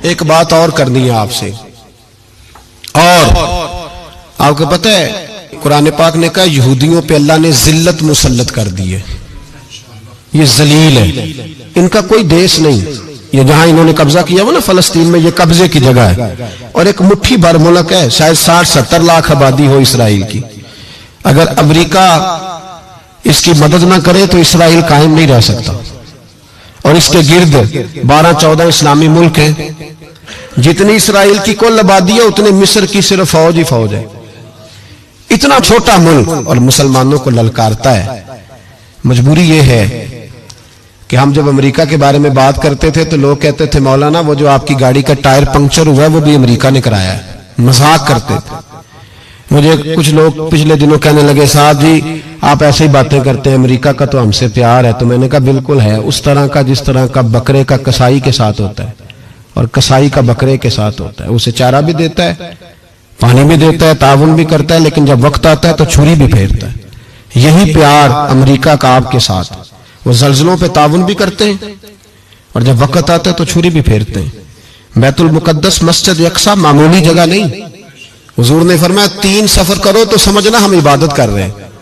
ایک بات اور کرنی ہے آپ سے، اور آپ کو پتہ ہے قرآن پاک نے کہا یہودیوں پہ اللہ نے ذلت مسلط کر دی ہے، یہ ذلیل ہے، ان کا کوئی دیش نہیں، یہ جہاں انہوں نے قبضہ کیا وہ نا فلسطین میں، یہ قبضے کی جگہ ہے، اور ایک مٹھی بھر ملک ہے، شاید 60-70 لاکھ آبادی ہو اسرائیل کی، اگر امریکہ اس کی مدد نہ کرے تو اسرائیل قائم نہیں رہ سکتا، اور اس کے گرد 12-14 اسلامی ملک ہیں، جتنی اسرائیل کی کل آبادی ہے اتنے مصر کی صرف فوج ہی فوج ہے، اتنا چھوٹا ملک اور مسلمانوں کو للکارتا ہے۔ مجبوری یہ ہے کہ ہم جب امریکہ کے بارے میں بات کرتے تھے تو لوگ کہتے تھے مولانا وہ جو آپ کی گاڑی کا ٹائر پنکچر ہوا ہے وہ بھی امریکہ نے کرایا ہے، مذاق کرتے تھے۔ مجھے کچھ لوگ پچھلے دنوں کہنے لگے صاحب جی آپ ایسے ہی باتیں کرتے ہیں، امریکہ کا تو ہم سے پیار ہے، تو میں نے کہا بالکل ہے، اس طرح کا جس طرح کا بکرے کا کسائی کے ساتھ ہوتا ہے اور کسائی کا بکرے کے ساتھ ہوتا ہے، اسے چارہ بھی دیتا ہے، پانی بھی دیتا ہے، تعاون بھی کرتا ہے، لیکن جب وقت آتا ہے تو چھری بھی پھیرتا ہے۔ یہی پیار امریکہ کا آپ کے ساتھ، وہ زلزلوں پہ تعاون بھی کرتے ہیں اور جب وقت آتا ہے تو چھری بھی پھیرتے ہیں۔ بیت المقدس مسجد اقصی معمولی جگہ نہیں، حضور نے فرمایا 3 سفر کرو تو سمجھنا ہم عبادت کر رہے ہیں۔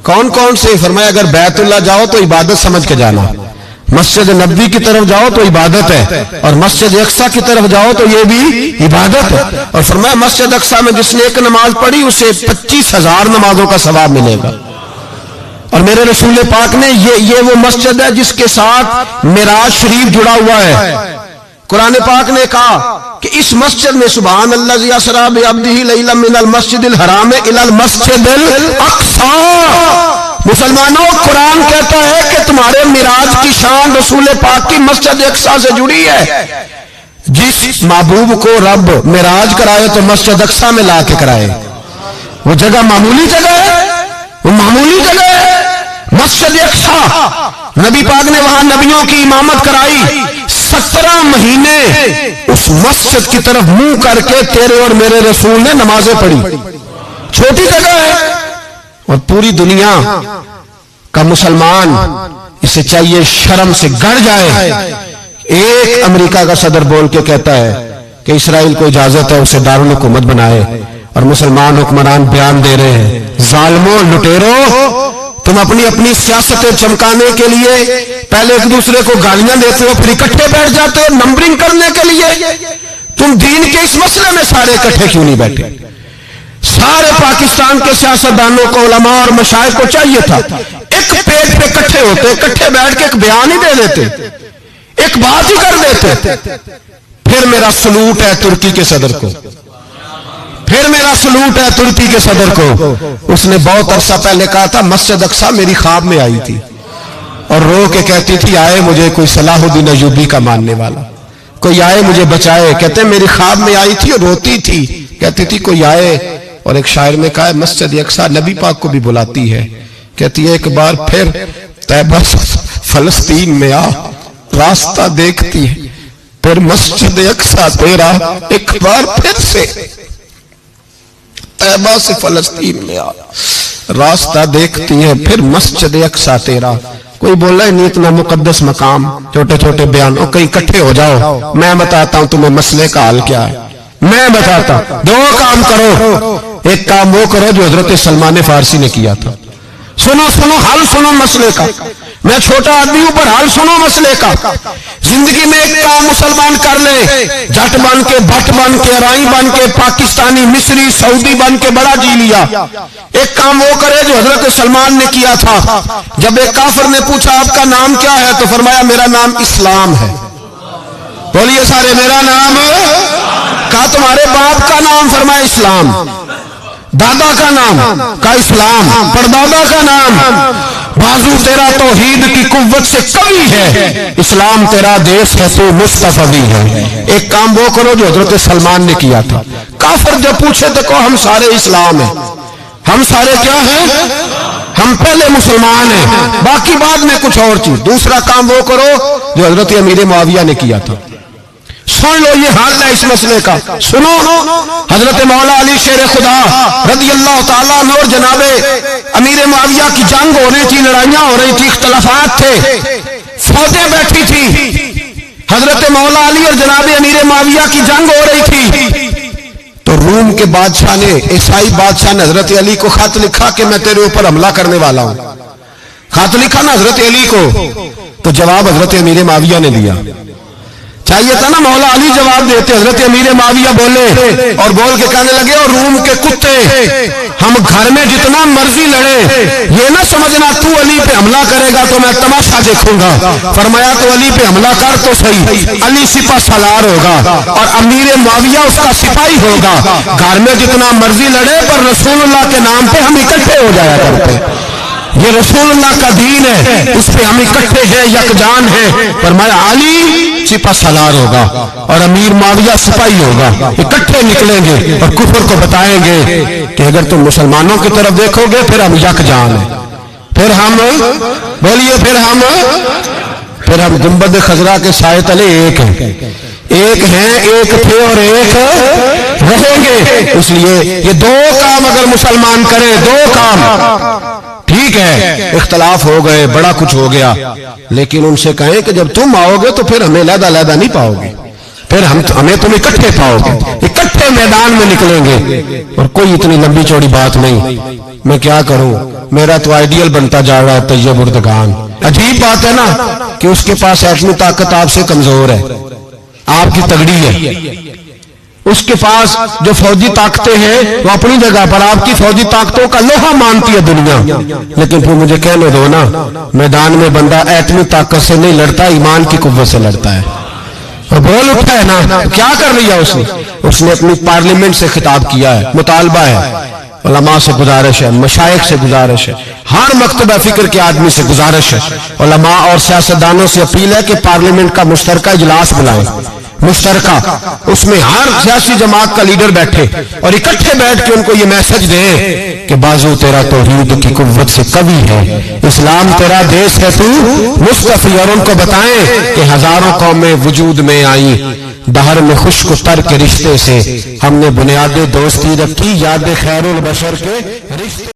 کون کون سے؟ فرمایا اگر بیت اللہ جاؤ تو عبادت سمجھ کے جانا، مسجد نبوی کی طرف جاؤ تو عبادت ہے، اور مسجد اقصی کی طرف جاؤ تو یہ بھی عبادت ہے، اور فرمایا مسجد اقصی میں جس نے ایک نماز پڑھی اسے 25,000 نمازوں کا ثواب ملے گا۔ اور میرے رسول پاک نے یہ وہ مسجد ہے جس کے ساتھ معراج شریف جڑا ہوا ہے۔ قرآن پاک نے کہا کہ اس مسجد میں سبحان الذی اسری بعبدہ لیلا من المسجد الحرام الی المسجد الاقصی، مسلمانوں قرآن کہتا ہے کہ تمہارے معراج کی شان رسول پاک کی مسجد اقصی سے جڑی ہے۔ جس محبوب کو رب معراج کرائے تو مسجد اقصی میں لا کے کرائے، وہ جگہ معمولی جگہ ہے، وہ معمولی جگہ ہے مسجد اقصی۔ نبی پاک نے وہاں نبیوں کی امامت کرائی، 17 مہینے اس مسجد کی طرف منہ کر کے تیرے اور میرے رسول نے نمازیں پڑھی۔ چھوٹی جگہ ہے اور پوری دنیا کا مسلمان اسے چاہیے شرم سے گڑ جائے۔ ایک امریکہ کا صدر بول کے کہتا ہے کہ اسرائیل کو اجازت ہے اسے دارالحکومت بنائے، اور مسلمان حکمران بیان دے رہے ہیں ظالموں لٹیرو، تم اپنی سیاستیں چمکانے کے لیے پہلے ایک دوسرے کو گالیاں دیتے ہو، پھر اکٹھے بیٹھ جاتے ہو نمبرنگ کرنے کے لیے۔ تم دین کے اس مسئلے میں سارے اکٹھے کیوں نہیں بیٹھے؟ سارے پاکستان کے سیاستدانوں کو، علماء اور مشائخ کو چاہیے تھا ایک پیج پہ اکٹھے ہوتے، اکٹھے بیٹھ کے ایک بیان ہی دے دیتے، ایک بات ہی کر دیتے۔ پھر میرا سلوٹ ہے ترکی کے صدر کو، پھر میرا سلوٹ ہے ترکی کے صدر کو، اس نے بہت عرصہ پہلے کہا تھا مسجد اقصی میری خواب میں آئی تھی اور رو کے کہتی تھی آئے مجھے کوئی صلاح الدین ایوبی کا ماننے والا، کوئی آئے مجھے بچائے، کہتے میری خواب میں آئی تھی اور روتی تھی، کہتی تھی کوئی آئے۔ اور ایک شاعر نے کہا ہے مسجد اقصی نبی پاک کو بھی بلاتی ہے، کہتی ہے ایک بار پھر طیبہ فلسطین میں آ، راستہ دیکھتی ہے پھر مسجد اقصی تیرا، ایک بار پھر سے طیبہ سے فلسطین میں آ، راستہ دیکھتی ہے پھر مسجد اقصی تیرا۔ کوئی بول رہا ہے نہیں اتنا مقدس مقام، چھوٹے چھوٹے بیان، اور کہیں اکٹھے ہو جاؤ، میں بتاتا ہوں تمہیں مسئلے کا حل کیا ہے، میں بتاتا ہوں۔ 2 کام کرو، ایک کام وہ کرو جو حضرت سلمان فارسی نے کیا تھا، سنو حل سنو مسئلے کا، میں چھوٹا آدمی ہوں پر حل سنو مسئلے کا۔ زندگی میں ایک کام مسلمان کر لے، جٹ بن کے، بٹ بن کے، رائی بن کے، پاکستانی، مصری، سعودی بن کے بڑا جی لیا۔ ایک کام وہ کرے جو حضرت سلمان نے کیا تھا، جب ایک کافر نے پوچھا آپ کا نام کیا ہے تو فرمایا میرا نام اسلام ہے، بولیے سارے میرا نام، کہا تمہارے باپ کا نام، فرمایا اسلام، دادا کا نام کا اسلام، پردادا کا نام، بازو تیرا توحید کی قوت سے قوی ہے، اسلام تیرا دیش ہے تو مصطفی ہے۔ ایک کام وہ کرو جو حضرت سلمان نے کیا تھا۔ کافر جب پوچھے تو کہو ہم سارے اسلام ہیں، ہم سارے کیا ہیں، ہم پہلے مسلمان ہیں، باقی بعد میں کچھ اور چیز۔ دوسرا کام وہ کرو جو حضرت امیر معاویہ نے کیا تھا۔ سن لو یہ حال ہے اس مسئلے کا، سنو۔ حضرت مولا علی شیر خدا رضی اللہ تعالیٰ عنہ اور جناب امیر معاویہ کی جنگ ہو رہی تھی، لڑائیاں ہو رہی تھی، اختلافات تھے، فوجیں بیٹھی تھی، حضرت مولا علی اور جناب امیر معاویہ کی جنگ ہو رہی تھی تو روم کے بادشاہ نے، عیسائی بادشاہ نے حضرت علی کو خط لکھا کہ میں تیرے اوپر حملہ کرنے والا ہوں. خط لکھا نا حضرت علی کو، تو جواب حضرت امیر معاویہ نے دیا. چاہیے تھا نا مولا علی جواب دیتے. حضرت امیر معاویہ بولے اور بول کے کہنے لگے، اور روم کے کتے، ہم گھر میں جتنا مرضی لڑے، یہ نہ سمجھنا تو علی پہ حملہ کرے گا تو میں تماشا دیکھوں گا. فرمایا تو علی پہ حملہ کر تو صحیح، علی سپہ سالار ہوگا اور امیر معاویہ اس کا سپاہی ہوگا. گھر میں جتنا مرضی لڑے پر رسول اللہ کے نام پہ ہم اکٹھے ہو جایا کرتے. یہ رسول اللہ کا دین ہے، اس پہ ہم اکٹھے ہیں، یکجان ہیں. فرمایا علی سپہ سالار ہوگا اور امیر معاویہ سپاہی ہوگا، اکٹھے نکلیں گے اور کفر کو بتائیں گے کہ اگر تم مسلمانوں کی طرف دیکھو گے پھر ہم یکجان ہیں. پھر ہم بولیے، پھر ہم گنبد خضرا کے سائے تلے ایک ہیں، ایک ہیں، ایک تھے اور ایک رہیں گے. اس لیے یہ دو کام اگر مسلمان کریں، دو کام، ٹھیک ہے اختلاف ہو گئے، بڑا کچھ ہو گیا، لیکن ان سے کہیں کہ جب تم آؤ گے تو پھر ہمیں علیحدہ علیحدہ نہیں پاؤ گے، پھر ہمیں تم اکٹھے پاؤ گے، اکٹھے میدان میں نکلیں گے. اور کوئی اتنی لمبی چوڑی بات نہیں. میں کیا کروں، میرا تو آئیڈیل بنتا جا رہا ہے طیب اردگان. عجیب بات ہے نا کہ اس کے پاس ایٹمی طاقت آپ سے کمزور ہے، آپ کی تگڑی ہے. اس کے پاس جو فوجی طاقتیں ہیں وہ اپنی جگہ پر، آپ کی فوجی طاقتوں کا لوہا مانتی ہے دنیا. لیکن پھر مجھے کہنے دو نا، میدان میں بندہ ایٹمی طاقت سے نہیں لڑتا، ایمان کی قوت سے لڑتا ہے. اور بول اٹھا ہے نا، کیا کر لیا اس نے اپنی پارلیمنٹ سے خطاب کیا ہے، مطالبہ ہے، علماء سے گزارش ہے، مشائخ سے گزارش ہے، ہر مکتبہ فکر کے آدمی سے گزارش ہے، علماء اور سیاستدانوں سے اپیل ہے کہ پارلیمنٹ کا مشترکہ اجلاس بلائیں، مشترکہ. اس میں ہر سیاسی جماعت کا لیڈر بیٹھے اور اکٹھے بیٹھ کے ان کو یہ میسج دیں کہ بازو تیرا توحید کی قوت سے قوی ہے، اسلام تیرا دیس ہے تو مصطفی. اور ان کو بتائیں کہ ہزاروں قومیں وجود میں آئیں، دہر میں خشک و تر کے رشتے سے ہم نے بنیاد دوستی رکھی، یاد خیر البشر کے رشتے